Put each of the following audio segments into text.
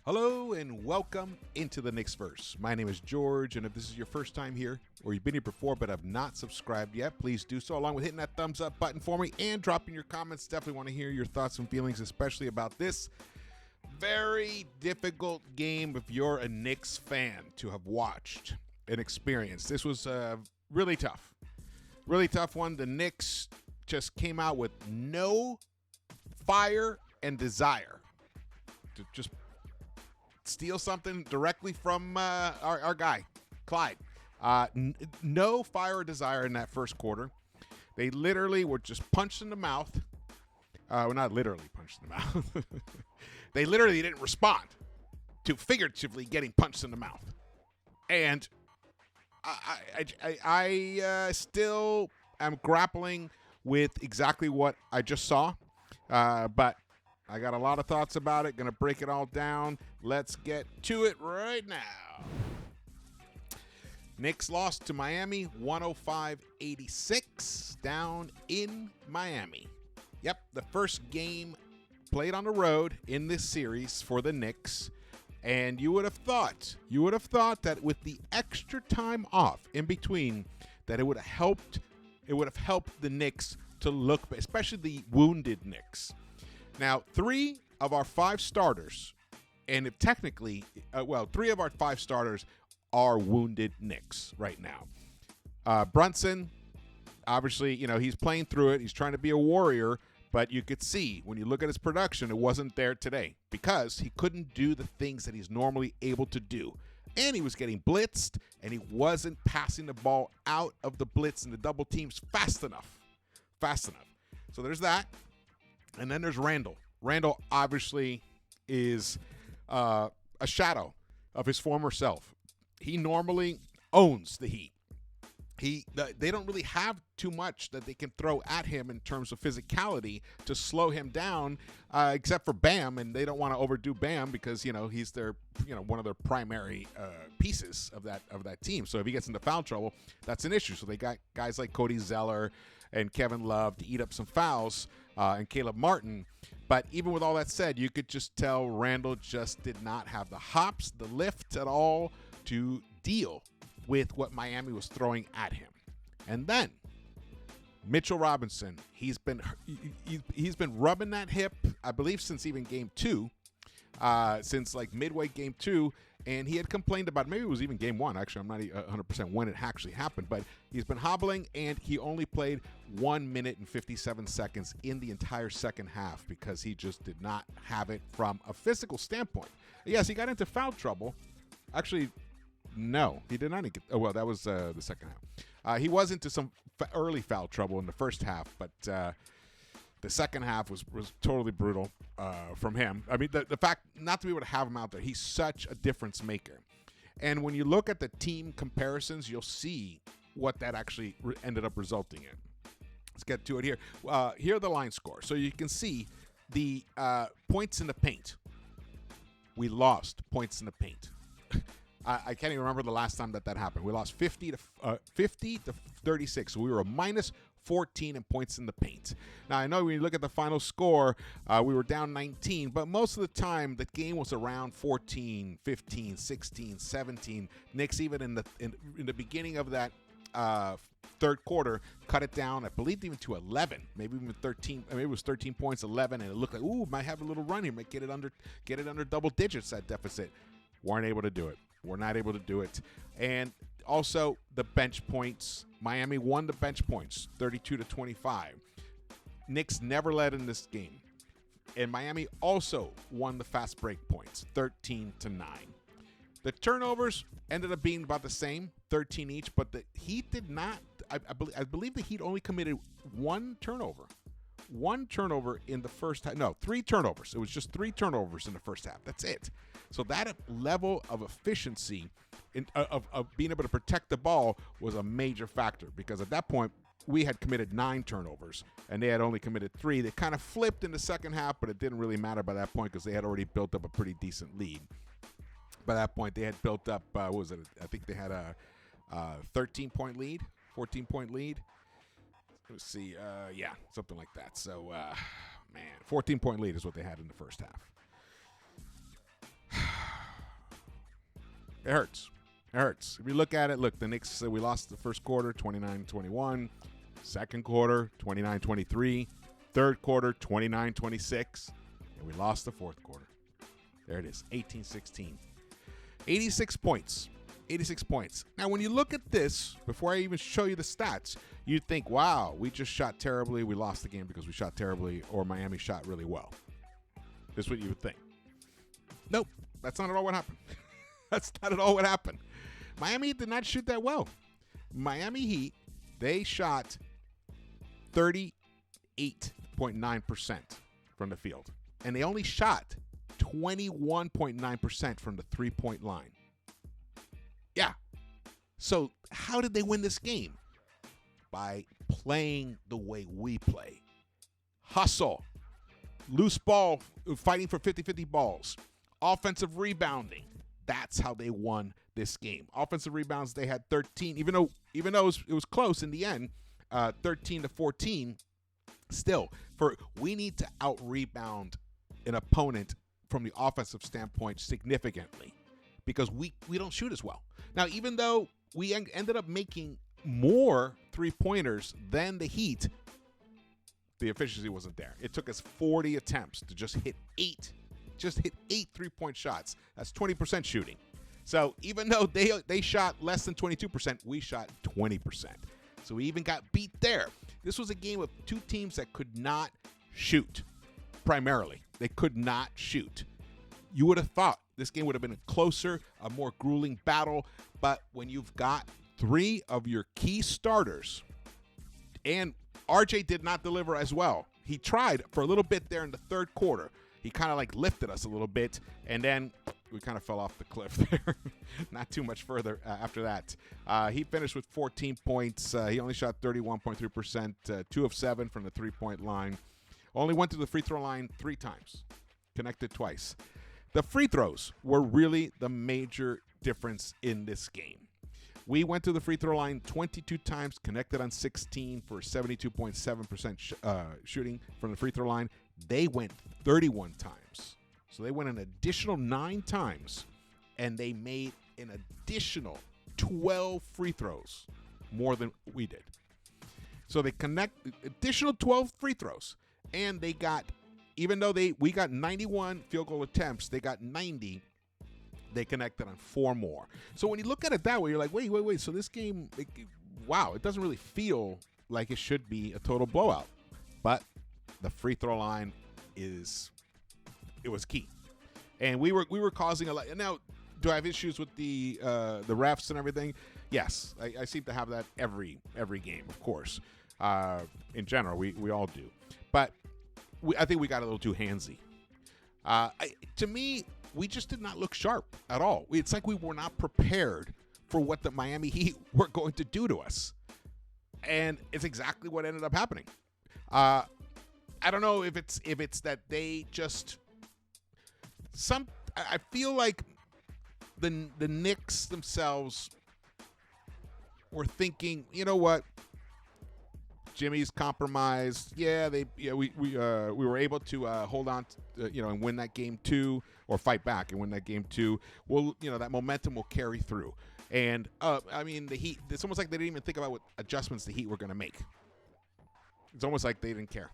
Hello and welcome into the Knicks-Verse. My name is George, and if this is your first time here, or you've been here before but have not subscribed yet, please do so, along with hitting that thumbs up button for me and dropping your comments. Definitely want to hear your thoughts and feelings, especially about this very difficult game if you're a Knicks fan to have watched and experienced. This was really tough. Really tough one. The Knicks just came out with no fire and desire to just steal something directly from our guy, Clyde. No fire or desire in that first quarter. They literally were just punched in the mouth. Well, not literally punched in the mouth. They literally didn't respond to figuratively getting punched in the mouth. And I still am grappling with exactly what I just saw. But I got a lot of thoughts about it. Going to break it all down. Let's get to it right now. Knicks lost to Miami 105-86 down in Miami. Yep, the first game played on the road in this series for the Knicks. And you would have thought that with the extra time off in between, that it would have helped the Knicks to look, especially the wounded Knicks. Now, 3 of our 5 starters, and if technically, 3 of our 5 starters are wounded Knicks right now. Brunson, obviously, he's playing through it. He's trying to be a warrior, but you could see when you look at his production, it wasn't there today because he couldn't do the things that he's normally able to do. And he was getting blitzed, and he wasn't passing the ball out of the blitz and the double teams fast enough. So there's that. And then there's Randall. Randall obviously is a shadow of his former self. He normally owns the Heat. They don't really have too much that they can throw at him in terms of physicality to slow him down, except for Bam, and they don't want to overdo Bam because he's their one of their primary pieces of that team. So if he gets into foul trouble, that's an issue. So they got guys like Cody Zeller and Kevin Love to eat up some fouls, and Caleb Martin. But even with all that said, you could just tell Randall just did not have the hops, the lift at all to deal with what Miami was throwing at him. And then Mitchell Robinson, he's been rubbing that hip, I believe, since even game 2, since like midway game 2, and he had complained about, maybe it was even game 1, actually, I'm not 100% when it actually happened, but he's been hobbling, and he only played 1 minute and 57 seconds in the entire second half because he just did not have it from a physical standpoint. Yes, he got into foul trouble. Actually, no, he did not get. Oh, well, that was the second half. He was into some early foul trouble in the first half, but the second half was totally brutal from him. I mean, the fact not to be able to have him out there, he's such a difference maker. And when you look at the team comparisons, you'll see what that actually ended up resulting in. Let's get to it here. Here are the line scores. So you can see the points in the paint. We lost points in the paint. I can't even remember the last time that happened. We lost 50 to 36. So we were a minus 14 in points in the paint. Now, I know when you look at the final score, we were down 19, but most of the time the game was around 14, 15, 16, 17. Knicks, even in the beginning of that third quarter, cut it down, I believe, even to 11, maybe even 13. Maybe it was 13 points, 11, and it looked like, might have a little run here, might get it under double digits, that deficit. Weren't able to do it. We're not able to do it. And also the bench points. Miami won the bench points, 32-25. Knicks never led in this game. And Miami also won the fast break points, 13-9. The turnovers ended up being about the same, 13 each, but the Heat did not. I believe the Heat only committed 1 turnover. 1 turnover in the first half. No, 3 turnovers. It was just 3 turnovers in the first half. That's it. So that level of efficiency of being able to protect the ball was a major factor because at that point we had committed 9 turnovers and they had only committed 3. They kind of flipped in the second half, but it didn't really matter by that point because they had already built up a pretty decent lead. By that point, they had built up, what was it? I think they had a 13-point lead, 14-point lead. Let's see. Yeah, something like that. So, 14-point lead is what they had in the first half. It hurts. It hurts. If you look at it, the Knicks, we lost the first quarter, 29-21. Second quarter, 29-23. Third quarter, 29-26. And we lost the fourth quarter. There it is, 18-16. 86 points. 86 points. Now, when you look at this, before I even show you the stats, you'd think, wow, we just shot terribly. We lost the game because we shot terribly, or Miami shot really well. That's what you would think. Nope, that's not at all what happened. That's not at all what happened. Miami did not shoot that well. Miami Heat, they shot 38.9% from the field. And they only shot 21.9% from the three-point line. Yeah. So how did they win this game? By playing the way we play. Hustle. Loose ball, fighting for 50-50 balls. Offensive rebounding. That's how they won this game. Offensive rebounds, they had 13, even though it was close in the end, 13-14. Still, we need to out-rebound an opponent from the offensive standpoint significantly because we don't shoot as well. Now, even though we ended up making more three-pointers than the Heat, the efficiency wasn't there. It took us 40 attempts to just hit eight three-point shots. That's 20% shooting. So even though they shot less than 22%, we shot 20%. So we even got beat there. This was a game of two teams that could not shoot, primarily. They could not shoot. You would have thought this game would have been a closer, a more grueling battle, but when you've got three of your key starters, and RJ did not deliver as well. He tried for a little bit there in the third quarter. He kind of lifted us a little bit, and then we kind of fell off the cliff there. Not too much further after that. He finished with 14 points. He only shot 31.3%, 2 of 7 from the three-point line. Only went to the free throw line 3 times, connected twice. The free throws were really the major difference in this game. We went to the free throw line 22 times, connected on 16 for 72.7% shooting from the free throw line. They went 31 times. So they went an additional 9 times, and they made an additional 12 free throws, more than we did. So they connect additional 12 free throws, and they got, even though we got 91 field goal attempts, they got 90. They connected on 4 more. So when you look at it that way, you're like, wait. So this game, wow, it doesn't really feel like it should be a total blowout. But the free throw line it was key. And we were causing a lot. Now, do I have issues with the refs and everything? Yes, I seem to have that every game, of course. In general, we all do. But I think we got a little too handsy. To me, we just did not look sharp at all. It's like we were not prepared for what the Miami Heat were going to do to us. And it's exactly what ended up happening. I don't know if it's that they just I feel like the Knicks themselves were thinking, you know what? Jimmy's compromised. Yeah, we were able to hold on, and win that game 2, or fight back and win that game 2. Well, that momentum will carry through. And the Heat. It's almost like they didn't even think about what adjustments the Heat were going to make. It's almost like they didn't care.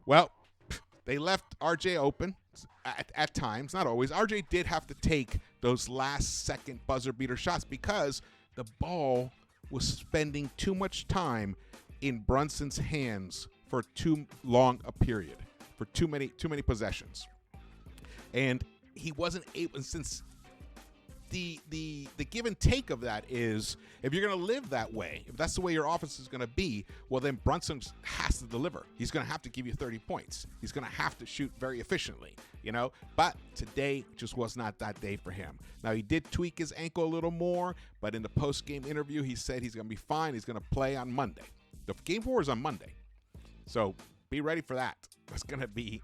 Well, they left RJ open at times, not always. RJ did have to take those last-second buzzer-beater shots because the ball was spending too much time in Brunson's hands for too long a period, for too many possessions. And he wasn't able, since the give and take of that is, if you're going to live that way, if that's the way your offense is going to be, well, then Brunson has to deliver. He's going to have to give you 30 points. He's going to have to shoot very efficiently, But today just was not that day for him. Now, he did tweak his ankle a little more, but in the post-game interview, he said he's going to be fine. He's going to play on Monday. The game 4 is on Monday. So be ready for that. It's going to be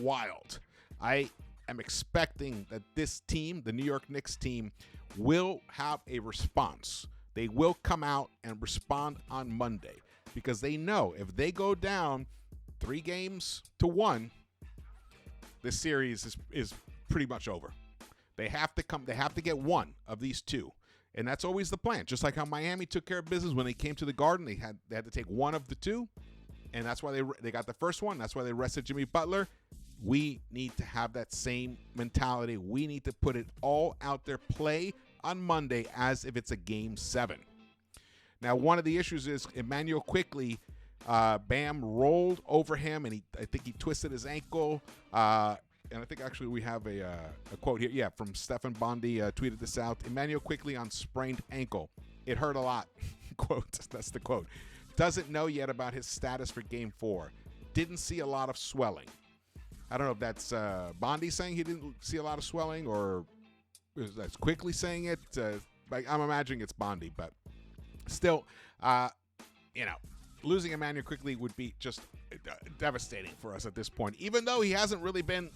wild. I am expecting that this team, the New York Knicks team, will have a response. They will come out and respond on Monday because they know if they go down 3-1, this series is pretty much over. They have to get one of these two. And that's always the plan. Just like how Miami took care of business when they came to the Garden, they had to take one of the two, and that's why they got the first one. That's why they rested Jimmy Butler. We need to have that same mentality. We need to put it all out there, play on Monday as if it's a Game 7. Now, one of the issues is Emmanuel Quickley, Bam rolled over him, and I think he twisted his ankle. And I think actually we have a quote here. Yeah, from Stephen Bondi tweeted this out. Emmanuel Quickley on sprained ankle. It hurt a lot. Quote. That's the quote. Doesn't know yet about his status for Game 4. Didn't see a lot of swelling. I don't know if that's Bondi saying he didn't see a lot of swelling, or that's Quickley saying it. I'm imagining it's Bondi, but still, losing Emmanuel Quickley would be just devastating for us at this point. Even though he hasn't really been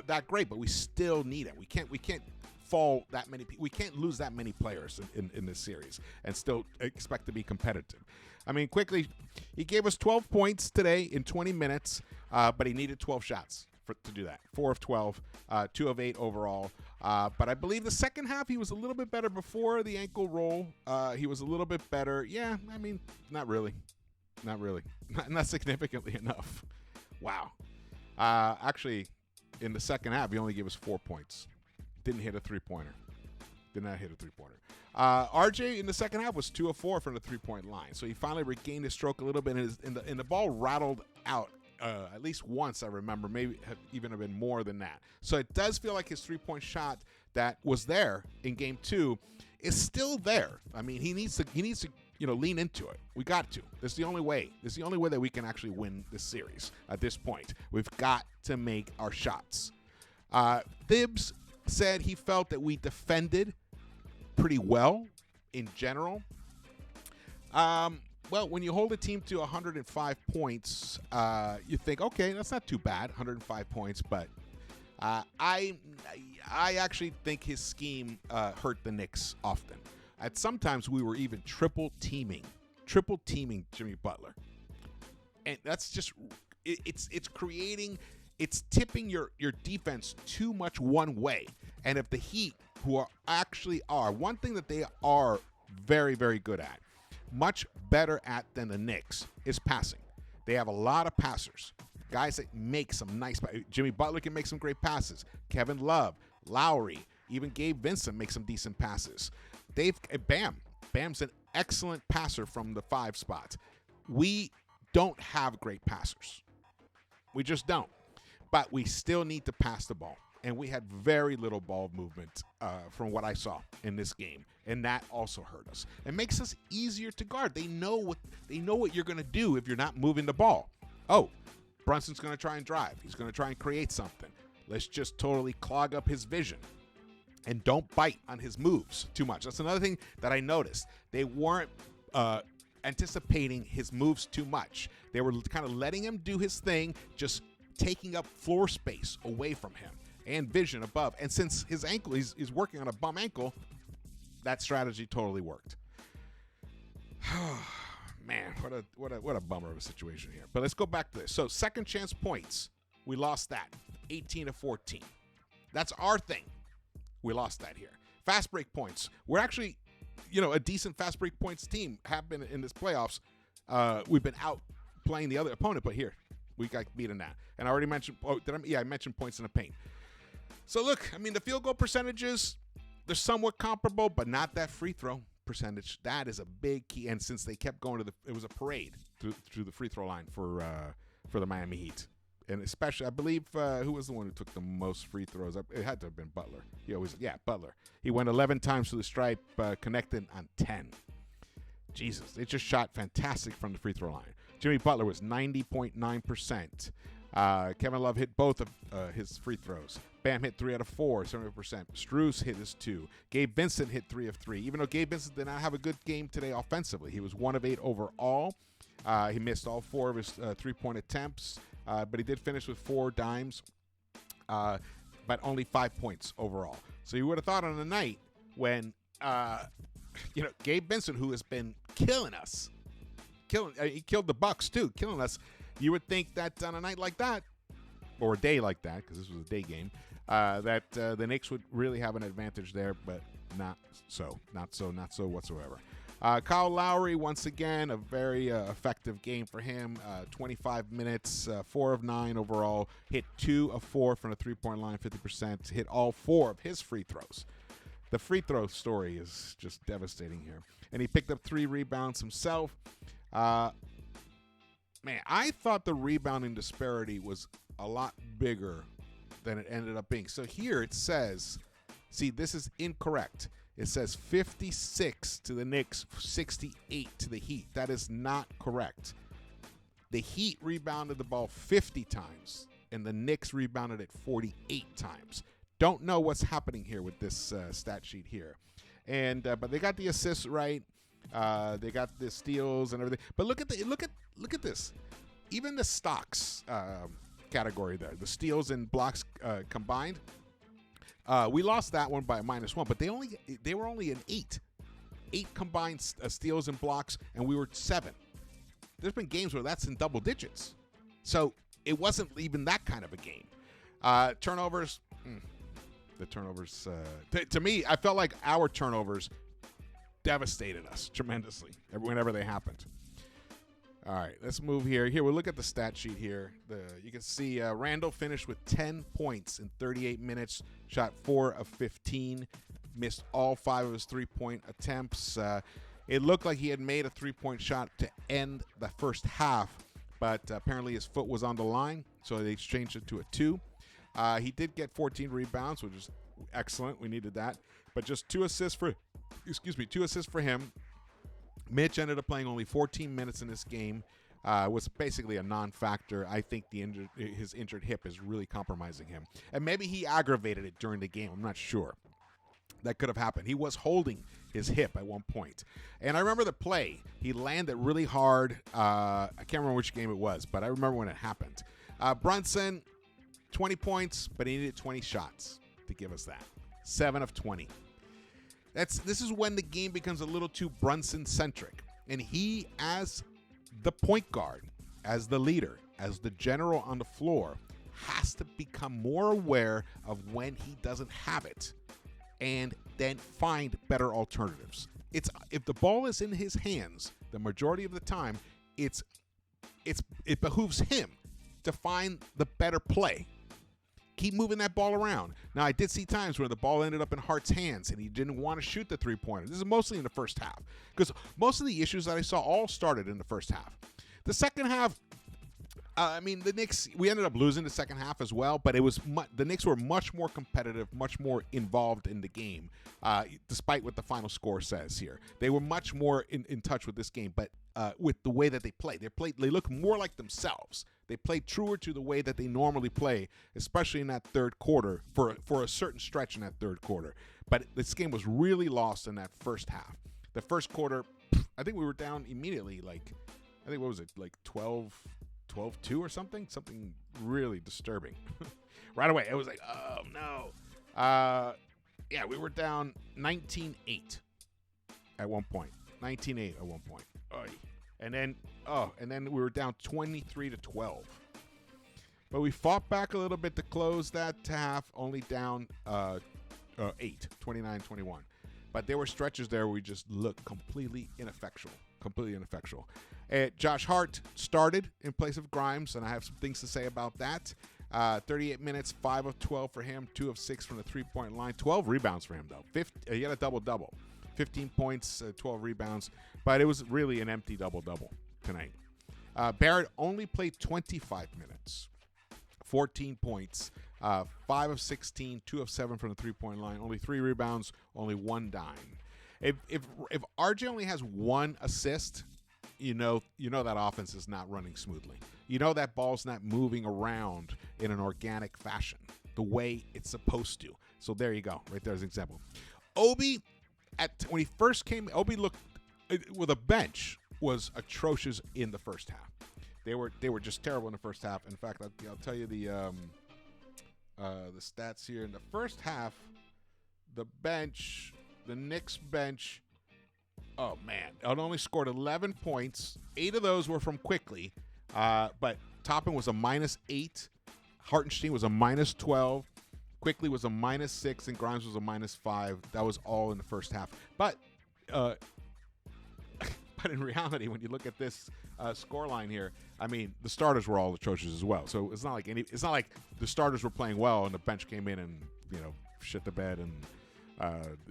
that great, but we still need him. We can't fall that many. We can't lose that many players in this series and still expect to be competitive. I mean, Quickley, he gave us 12 points today in 20 minutes, but he needed 12 shots to do that. 4 of 12, 2 of 8 overall. But I believe the second half he was a little bit better before the ankle roll. He was a little bit better. Yeah, I mean, not really. Not significantly enough. Wow. Actually, in the second half, he only gave us 4 points. Didn't hit a three-pointer. Did not hit a three-pointer. RJ in the second half was 2 of 4 from the three-point line. So he finally regained his stroke a little bit, and the ball rattled out at least once, I remember. Maybe even have been more than that. So it does feel like his three-point shot that was there in Game 2 is still there. I mean, he needs to lean into it. We got to. This is the only way. This is the only way that we can actually win this series at this point. We've got to make our shots. Thibs said he felt that we defended pretty well in general. Well, when you hold a team to 105 points, you think, okay, that's not too bad, 105 points. But I actually think his scheme hurt the Knicks often. At sometimes we were even triple teaming Jimmy Butler, and that's just it's tipping your defense too much one way. And if the Heat, who are one thing that they are very, very good at, much better at than the Knicks, is passing. They have a lot of passers, guys that make some nice. Jimmy Butler can make some great passes. Kevin Love, Lowry, even Gabe Vincent make some decent passes. Bam's an excellent passer from the 5 spot. We don't have great passers. We just don't. But we still need to pass the ball. And we had very little ball movement from what I saw in this game. And that also hurt us. It makes us easier to guard. They know what you're going to do if you're not moving the ball. Oh, Brunson's going to try and drive. He's going to try and create something. Let's just totally clog up his vision. And don't bite on his moves too much. That's another thing that I noticed. They weren't anticipating his moves too much. They were kind of letting him do his thing, just taking up floor space away from him and vision above. And since his ankle, he's working on a bum ankle, that strategy totally worked. Man, what a bummer of a situation here. But let's go back to this. So second chance points, we lost that, 18-14. That's our thing. We lost that here. Fast break points. We're actually, a decent fast break points team. Have been in this playoffs. We've been out playing the other opponent, but here we got beaten that. And I already mentioned. I mentioned points in the paint. So look, I mean, the field goal percentages, they're somewhat comparable, but not that free throw percentage. That is a big key. And since they kept going it was a parade through the free throw line for the Miami Heat. And especially, I believe, who was the one who took the most free throws? It had to have been Butler. Butler. He went 11 times to the stripe, connected on 10. Jesus, they just shot fantastic from the free throw line. Jimmy Butler was 90.9%. Kevin Love hit both of his free throws. Bam hit 3 out of 4, 70%. Strus hit his 2. Gabe Vincent hit 3 of 3. Even though Gabe Vincent did not have a good game today offensively, he was 1 of 8 overall. He missed all 4 of his three-point attempts. But he did finish with 4 dimes, but only 5 points overall. So you would have thought on a night when, Gabe Vincent, who has been killing us, he killed the Bucks too, killing us. You would think that on a night like that, or a day like that, because this was a day game, that the Knicks would really have an advantage there, but not so whatsoever. Kyle Lowry, once again, a very effective game for him. 25 minutes, 4 of 9 overall, hit 2 of 4 from the three-point line, 50%, hit all 4 of his free throws. The free throw story is just devastating here. And he picked up 3 rebounds himself. Man, I thought the rebounding disparity was a lot bigger than it ended up being. So here it says, see, this is incorrect. It says 56 to the Knicks, 68 to the Heat. That is not correct. The Heat rebounded the ball 50 times, and the Knicks rebounded it 48 times. Don't know what's happening here with this stat sheet here. And but they got the assists right. They got the steals and everything. But look at this. Even the stocks category there, the steals and blocks combined. We lost that one by -1, but they were only an 8 combined steals and blocks, and we were 7. There's been games where that's in double digits, so it wasn't even that kind of a game. Turnovers, the turnovers. To me, I felt like our turnovers devastated us tremendously whenever they happened. All right, let's move here. Here, we'll look at the stat sheet here. You can see Randall finished with 10 points in 38 minutes, shot 4 of 15, missed all 5 of his three-point attempts. It looked like he had made a three-point shot to end the first half, but apparently his foot was on the line, so they exchanged it to a 2. He did get 14 rebounds, which is excellent. We needed that. But just 2 assists for him. Mitch ended up playing only 14 minutes in this game. Was basically a non-factor. I think his injured hip is really compromising him. And maybe he aggravated it during the game. I'm not sure. That could have happened. He was holding his hip at one point. And I remember the play. He landed really hard. I can't remember which game it was, but I remember when it happened. Brunson, 20 points, but he needed 20 shots to give us that. 7 of 20. This is when the game becomes a little too Brunson-centric. And he, as the point guard, as the leader, as the general on the floor, has to become more aware of when he doesn't have it and then find better alternatives. If the ball is in his hands the majority of the time, it behooves him to find the better play. Keep moving that ball around. Now, I did see times where the ball ended up in Hart's hands and he didn't want to shoot the three-pointer. This is mostly in the first half because most of the issues that I saw all started in the first half. The second half, the Knicks, we ended up losing the second half as well, but the Knicks were much more competitive, much more involved in the game, despite what the final score says here. They were much more in touch with this game, but with the way that they play. They look more like themselves. They played truer to the way that they normally play, especially in that third quarter, for a certain stretch in that third quarter. But this game was really lost in that first half. The first quarter, I think we were down immediately, what was it, 12-2 or something? Something really disturbing. Right away, it was like, oh, no. We were down 19-8 at one point. 19-8 at one point. Oy. And then we were down 23-12. But we fought back a little bit to close that half, only down 8, 29-21. But there were stretches there where we just looked completely ineffectual. Josh Hart started in place of Grimes, and I have some things to say about that. 38 minutes, 5 of 12 for him, 2 of 6 from the three-point line. 12 rebounds for him, though. He had a double-double. 15 points, 12 rebounds, but it was really an empty double-double tonight. Barrett only played 25 minutes, 14 points, 5 of 16, 2 of 7 from the three-point line, only 3 rebounds, only 1 dime. If RJ only has 1 assist, you know that offense is not running smoothly. You know that ball's not moving around in an organic fashion, the way it's supposed to. So there you go. Right there's an example. Obi, when he first came, Obi looked with a bench was atrocious in the first half. They were just terrible in the first half. In fact, I'll tell you the stats here. In the first half, the Knicks bench, oh man, it only scored 11 points. 8 of those were from Quickly, but Toppin was a -8. Hartenstein was a -12. Quickly was a -6, and Grimes was a -5. That was all in the first half. But but in reality, when you look at this scoreline here, I mean, the starters were all atrocious as well. So it's not like the starters were playing well and the bench came in and shit the bed and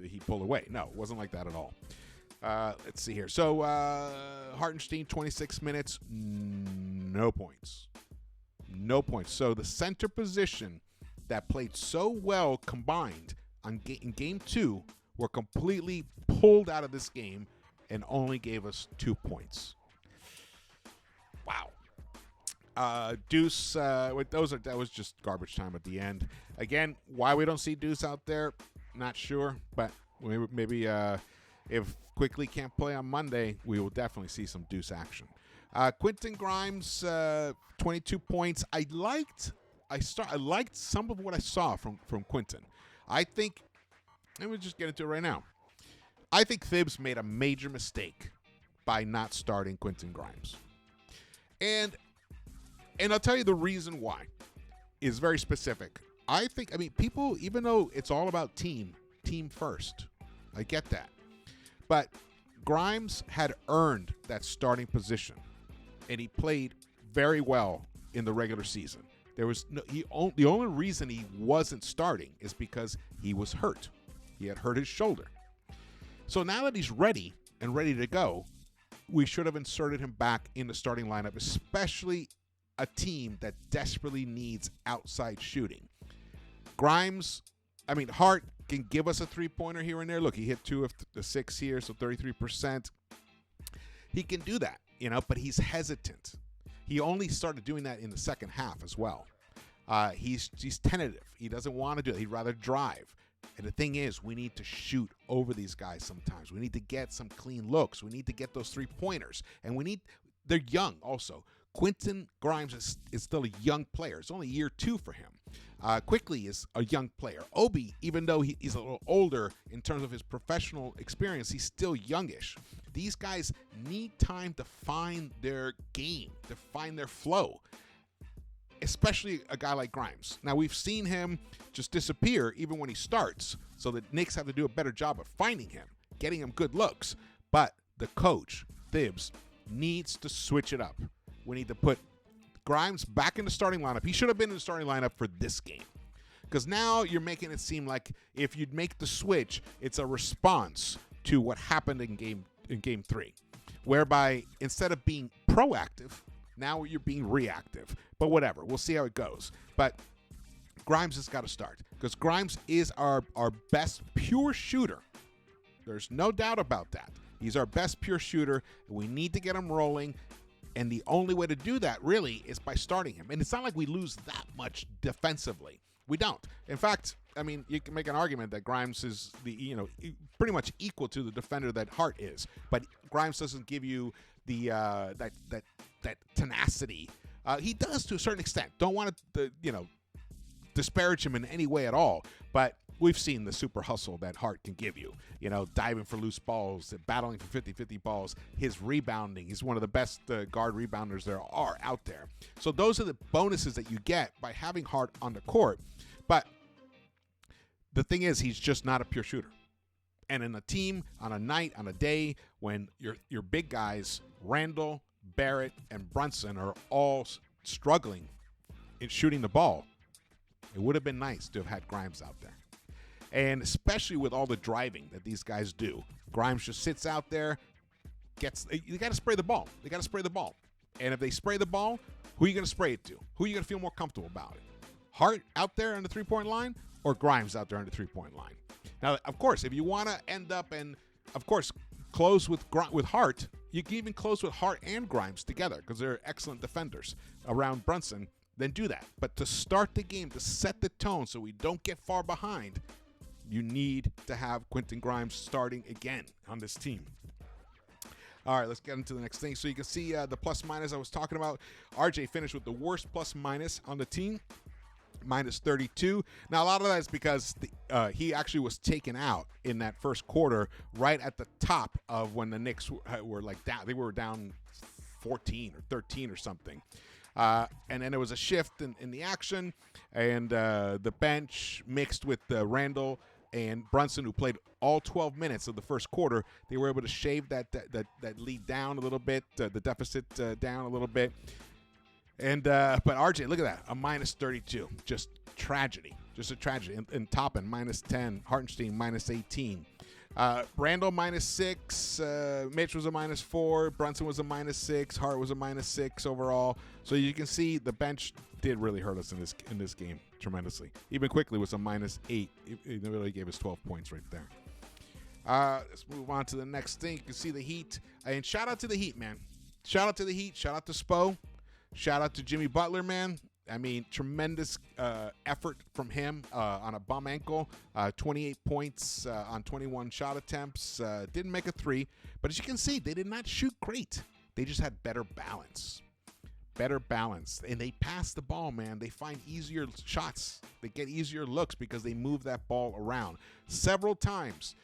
he pulled away. No, it wasn't like that at all. Let's see here. So Hartenstein, 26 minutes, no points. No points. So the center position that played so well combined in game 2 were completely pulled out of this game and only gave us 2 points. Wow. Deuce, that was just garbage time at the end. Again, why we don't see Deuce out there, not sure. But maybe if Quickly can't play on Monday, we will definitely see some Deuce action. Quentin Grimes, 22 points. I liked some of what I saw from Quentin. I think, let me just get into it right now. I think Thibs made a major mistake by not starting Quentin Grimes. And I'll tell you the reason why is very specific. People, even though it's all about team first, I get that. But Grimes had earned that starting position, and he played very well in the regular season. The only reason he wasn't starting is because he was hurt. He had hurt his shoulder. So now that he's ready to go, we should have inserted him back in the starting lineup, especially a team that desperately needs outside shooting. Grimes, Hart can give us a three-pointer here and there. Look, he hit 2 of the 6 here, so 33%. He can do that, but he's hesitant. He only started doing that in the second half as well. He's tentative. He doesn't want to do it. He'd rather drive. And the thing is, we need to shoot over these guys sometimes. We need to get some clean looks. We need to get those three-pointers. And they're young also. Quentin Grimes is still a young player. It's only year 2 for him. Quickly is a young player. Obi, even though he's a little older in terms of his professional experience, he's still youngish. These guys need time to find their game, to find their flow, especially a guy like Grimes. Now, we've seen him just disappear even when he starts, so the Knicks have to do a better job of finding him, getting him good looks. But the coach, Thibs, needs to switch it up. We need to put Grimes back in the starting lineup. He should have been in the starting lineup for this game, because now you're making it seem like if you'd make the switch, it's a response to what happened in game 3, whereby instead of being proactive, now you're being reactive. But whatever, we'll see how it goes. But Grimes has got to start, because Grimes is our best pure shooter. There's no doubt about that. He's our best pure shooter, and we need to get him rolling. And the only way to do that, really, is by starting him. And it's not like we lose that much defensively. We don't. In fact, you can make an argument that Grimes is pretty much equal to the defender that Hart is. But Grimes doesn't give you the that tenacity. He does to a certain extent. Don't want to disparage him in any way at all. But we've seen the super hustle that Hart can give you. Diving for loose balls, battling for 50-50 balls, his rebounding. He's one of the best guard rebounders there are out there. So those are the bonuses that you get by having Hart on the court. But the thing is, he's just not a pure shooter. And in a team, on a day when your big guys, Randall, Barrett, and Brunson, are all struggling in shooting the ball, it would have been nice to have had Grimes out there. And especially with all the driving that these guys do, Grimes just sits out there, you got to spray the ball. They got to spray the ball. And if they spray the ball, who are you going to spray it to? Who are you going to feel more comfortable about it? Hart out there on the three-point line, or Grimes out there on the three-point line? Now, of course, if you want to end up and, of course, close with Hart, you can even close with Hart and Grimes together, because they're excellent defenders around Brunson. Then do that. But to start the game, to set the tone so we don't get far behind, you need to have Quentin Grimes starting again on this team. All right, let's get into the next thing. So you can see the plus-minus I was talking about. RJ finished with the worst plus-minus on the team, -32. Now, a lot of that is because he actually was taken out in that first quarter right at the top of when the Knicks were like down. They were down 14 or 13 or something. And then there was a shift in the action, and the bench mixed with Randall and Brunson, who played all 12 minutes of the first quarter. They were able to shave that lead down a little bit, the deficit down a little bit. And but RJ, look at that, a minus 32, just tragedy, just a tragedy. And Toppin minus 10, Hartenstein minus 18. Randall minus 6, Mitch was a minus 4, Brunson was a minus 6, Hart was a minus 6 overall. So you can see the bench did really hurt us in this game tremendously. Even Quickly was a minus 8. It really gave us 12 points right there. Let's move on to the next thing. You can see the Heat. And shout out to the Heat, man. Shout out to the Heat. Shout out to Spo. Shout out to Jimmy Butler, man. I mean, tremendous effort from him on a bum ankle. 28 points on 21 shot attempts. Didn't make a 3. But as you can see, they did not shoot great. They just had better balance. Better balance. And they pass the ball, man. They find easier shots. They get easier looks because they move that ball around. Several times,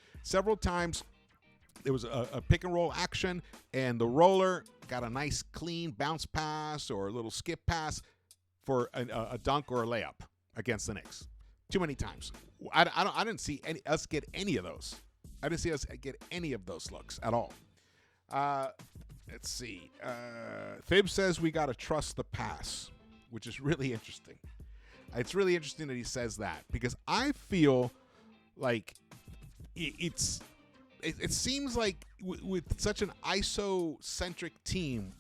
there was a pick and roll action, and the roller got a nice clean bounce pass or a little skip pass for a dunk or a layup against the Knicks. Too many times. I didn't see us get any of those. I didn't see us get any of those looks at all. Let's see. Thibs says we got to trust the pass, which is really interesting. It's really interesting that he says that, because I feel like it seems like with such an ISO-centric team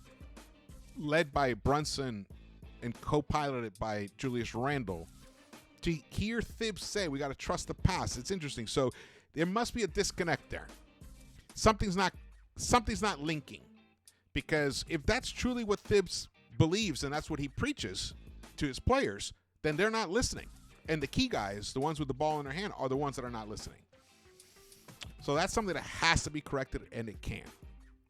led by Brunson and co-piloted by Julius Randle, to hear Thibs say we got to trust the pass, it's interesting. So there must be a disconnect there. Something's not linking, because if that's truly what Thibs believes and that's what he preaches to his players, then they're not listening. And the key guys, the ones with the ball in their hand, are the ones that are not listening. So that's something that has to be corrected, and it can.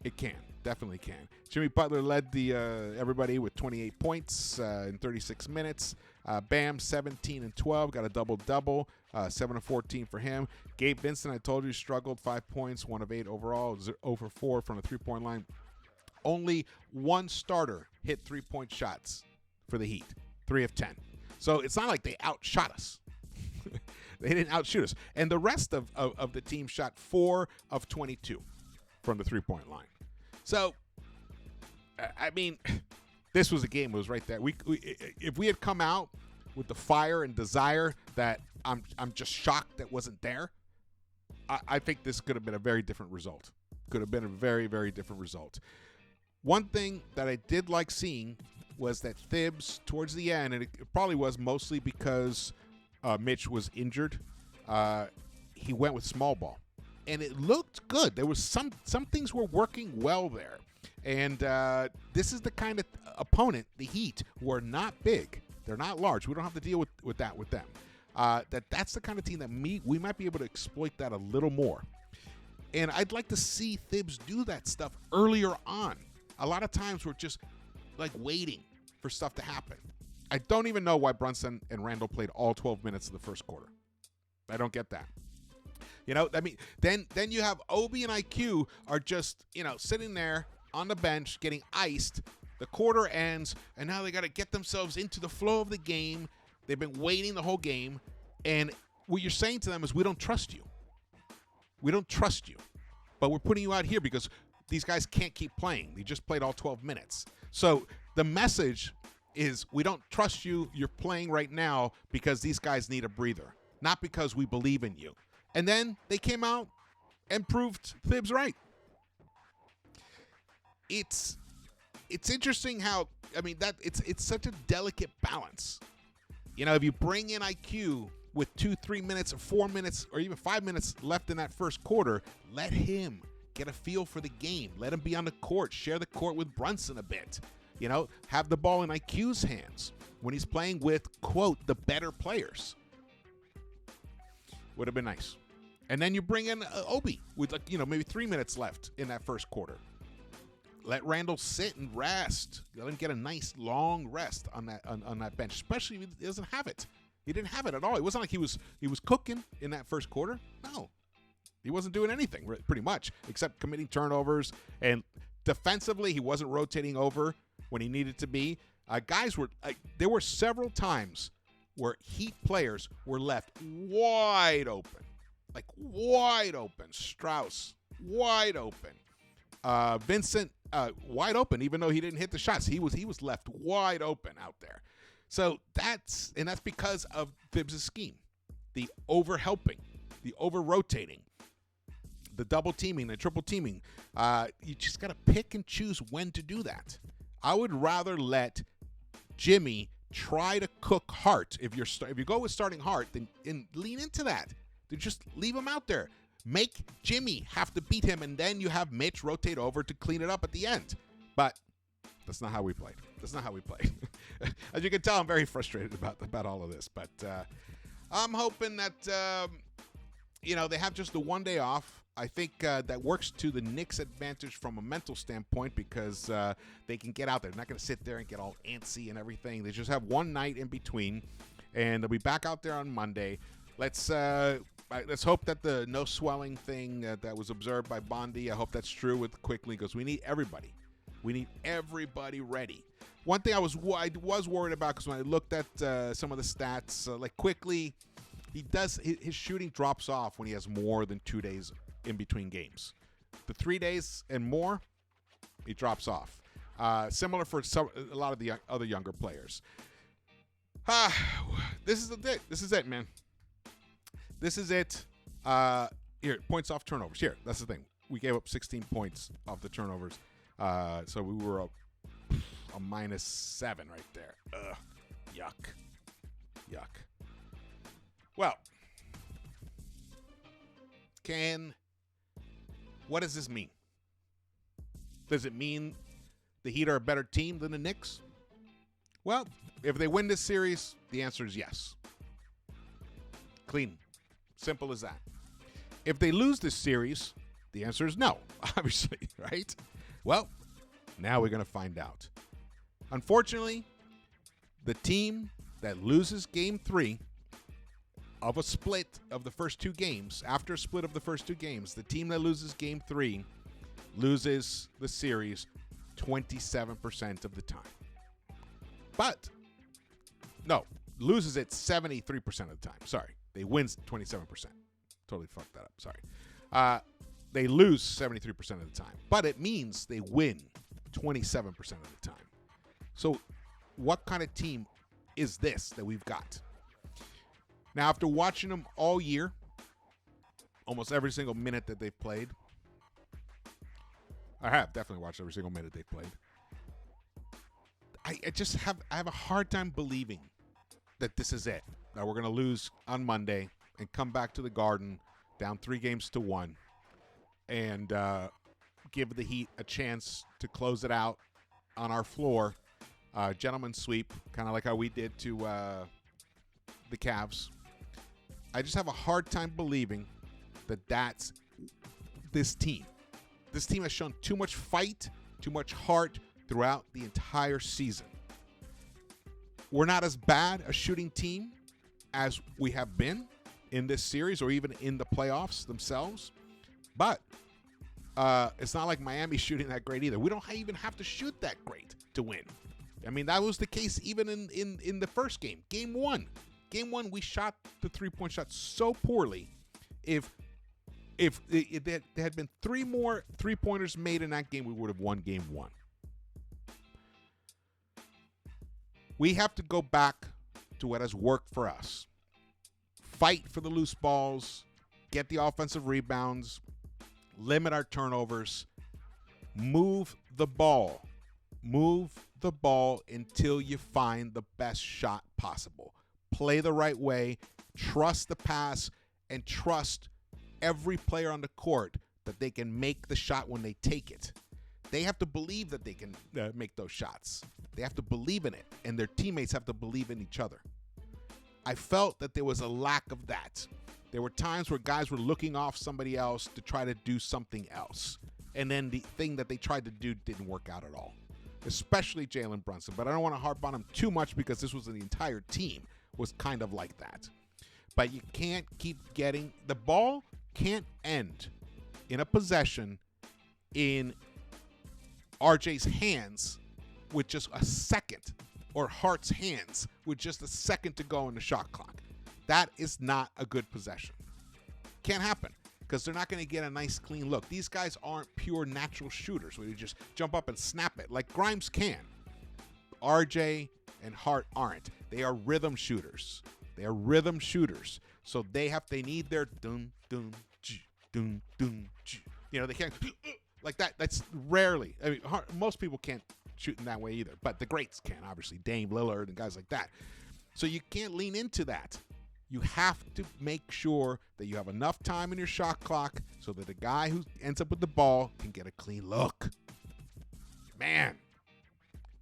It can. Definitely can. Jimmy Butler led the everybody with 28 points in 36 minutes. Bam, 17 and 12, got a double-double, 7 of 14 for him. Gabe Vincent, I told you, struggled, 5 points, 1 of 8 overall, 0 for 4 from the three-point line. Only one starter hit three-point shots for the Heat, 3 of 10. So it's not like they outshot us. They didn't outshoot us. And the rest of the team shot 4 of 22 from the three-point line. So, I mean, this was a game that was right there. If we had come out with the fire and desire that I'm just shocked that wasn't there, I think this could have been a very different result. Could have been a very, very different result. One thing that I did like seeing was that Thibs, towards the end, and it probably was mostly because Mitch was injured, he went with small ball. And it looked good. There was some things were working well there. And this is the kind of opponent, the Heat, who are not big. They're not large. We don't have to deal with that with them. That's the kind of team that we might be able to exploit that a little more. And I'd like to see Thibs do that stuff earlier on. A lot of times we're just like waiting for stuff to happen. I don't even know why Brunson and Randall played all 12 minutes of the first quarter. I don't get that. You know, I mean, then you have Obi and IQ are just, sitting there on the bench getting iced. The quarter ends, and now they got to get themselves into the flow of the game. They've been waiting the whole game, and what you're saying to them is, we don't trust you. We don't trust you, but we're putting you out here because these guys can't keep playing. They just played all 12 minutes. So the message is, we don't trust you. You're playing right now because these guys need a breather, not because we believe in you. And then they came out and proved Thibs right. It's interesting how, it's such a delicate balance. If you bring in IQ with 2, 3 minutes, or 4 minutes, or even 5 minutes left in that first quarter, let him get a feel for the game. Let him be on the court. Share the court with Brunson a bit. Have the ball in IQ's hands when he's playing with, quote, the better players. Would have been nice. And then you bring in Obi with, maybe 3 minutes left in that first quarter. Let Randall sit and rest. Let him get a nice long rest on that bench, especially if he doesn't have it. He didn't have it at all. It wasn't like he was cooking in that first quarter. No, he wasn't doing anything pretty much except committing turnovers. And defensively, he wasn't rotating over when he needed to be. There were several times where Heat players were left wide open, like wide open. Strauss, wide open. Vincent, wide open, even though he didn't hit the shots. He was left wide open out there. So that's because of Thibs' scheme. The over-helping, the over-rotating, the double-teaming, the triple-teaming. You just got to pick and choose when to do that. I would rather let Jimmy try to cook Hart. If you go with starting Hart, then lean into that. Then just leave him out there. Make Jimmy have to beat him, and then you have Mitch rotate over to clean it up at the end. But that's not how we played. As you can tell, I'm very frustrated about all of this. But I'm hoping that they have just the one day off. I think that works to the Knicks' advantage from a mental standpoint because they can get out there. They're not going to sit there and get all antsy and everything. They just have one night in between, and they'll be back out there on Monday. Let's hope that the no swelling thing that was observed by Bondi, I hope that's true with Quickly, because we need everybody. We need everybody ready. One thing I was worried about, because when I looked at some of the stats, like Quickly, his shooting drops off when he has more than 2 days in between games. The 3 days and more, he drops off. Similar for a lot of the other younger players. This is it, man. This is it. Here, points off turnovers. Here, that's the thing. We gave up 16 points off the turnovers. So we were a -7 right there. Ugh. Yuck. Well, what does this mean? Does it mean the Heat are a better team than the Knicks? Well, if they win this series, the answer is yes. Clean. Simple as that. If they lose this series, the answer is no, obviously, right? Well, now we're going to find out. Unfortunately, the team that loses Game 3 of a split of the first two games, after a split of the first two games, the team that loses Game 3 loses the series 27% of the time. But, no, loses it 73% of the time. Sorry. They win 27%. Totally fucked that up. Sorry. They lose 73% of the time. But it means they win 27% of the time. So what kind of team is this that we've got? Now, after watching them all year, almost every single minute that they've played, I have definitely watched every single minute they've played. I have a hard time believing that this is it. That we're going to lose on Monday and come back to the Garden down 3-1 and give the Heat a chance to close it out on our floor. Gentleman's sweep, kind of like how we did to the Cavs. I just have a hard time believing that that's this team. This team has shown too much fight, too much heart throughout the entire season. We're not as bad a shooting team as we have been in this series or even in the playoffs themselves. But it's not like Miami's shooting that great either. We don't even have to shoot that great to win. I mean, that was the case even in the first game. Game 1. Game 1, we shot the three-point shot so poorly. If there had been 3 more three-pointers made in that game, we would have won Game 1. We have to go back to what has worked for us. Fight for the loose balls, get the offensive rebounds, limit our turnovers, move the ball. Move the ball until you find the best shot possible. Play the right way, trust the pass, and trust every player on the court that they can make the shot when they take it. They have to believe that they can make those shots. They have to believe in it, and their teammates have to believe in each other. I felt that there was a lack of that. There were times where guys were looking off somebody else to try to do something else, and then the thing that they tried to do didn't work out at all, especially Jalen Brunson. But I don't want to harp on him too much because this was the entire team was kind of like that. But you can't keep getting – the ball can't end in a possession in RJ's hands with just a second or Hart's hands with just a second to go in the shot clock. That is not a good possession. Can't happen because they're not going to get a nice clean look. These guys aren't pure natural shooters where you just jump up and snap it like Grimes can. RJ and Hart aren't. They are rhythm shooters. So they need their dun dun dun dun. They can't like that. That's rarely. I mean, most people can't shoot in that way either. But the greats can, obviously, Dame Lillard and guys like that. So you can't lean into that. You have to make sure that you have enough time in your shot clock so that the guy who ends up with the ball can get a clean look. Man,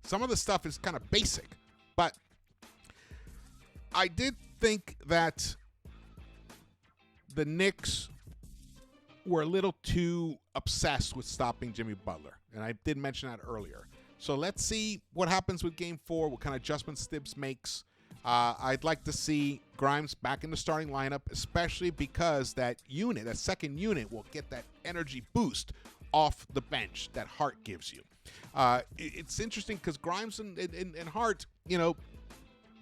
some of the stuff is kind of basic, but I did think that the Knicks were a little too obsessed with stopping Jimmy Butler, and I did mention that earlier. So let's see what happens with Game 4, what kind of adjustments Thibs makes. I'd like to see Grimes back in the starting lineup, especially because that second unit will get that energy boost off the bench that Hart gives you. It's interesting because Grimes and Hart,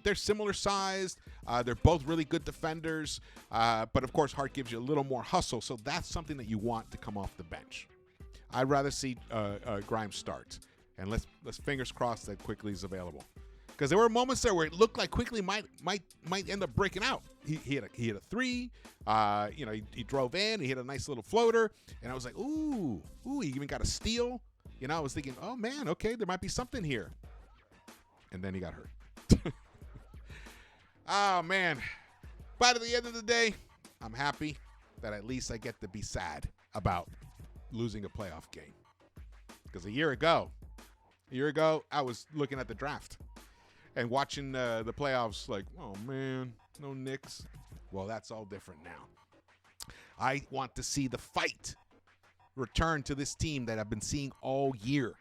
they're similar sized. They're both really good defenders. But, of course, Hart gives you a little more hustle, so that's something that you want to come off the bench. I'd rather see Grimes start. And let's fingers crossed that Quickly is available. Because there were moments there where it looked like Quickly might end up breaking out. He hit a three. He drove in. He hit a nice little floater, and I was like, ooh, he even got a steal. I was thinking, oh man, okay, there might be something here. And then he got hurt. Oh man! But at the end of the day, I'm happy that at least I get to be sad about losing a playoff game. Because a year ago, I was looking at the draft. And watching the playoffs like, oh, man, no Knicks. Well, that's all different now. I want to see the fight return to this team that I've been seeing all year.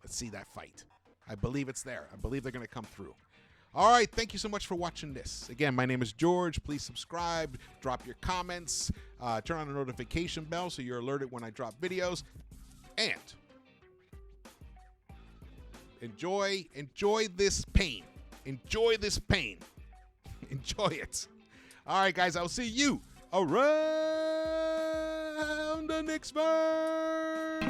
Let's see that fight. I believe it's there. I believe they're going to come through. All right, thank you so much for watching this. Again, my name is George. Please subscribe, drop your comments, turn on the notification bell so you're alerted when I drop videos. And enjoy this pain. Enjoy this pain. Enjoy it. All right, guys, I'll see you around the Knicks-Verse.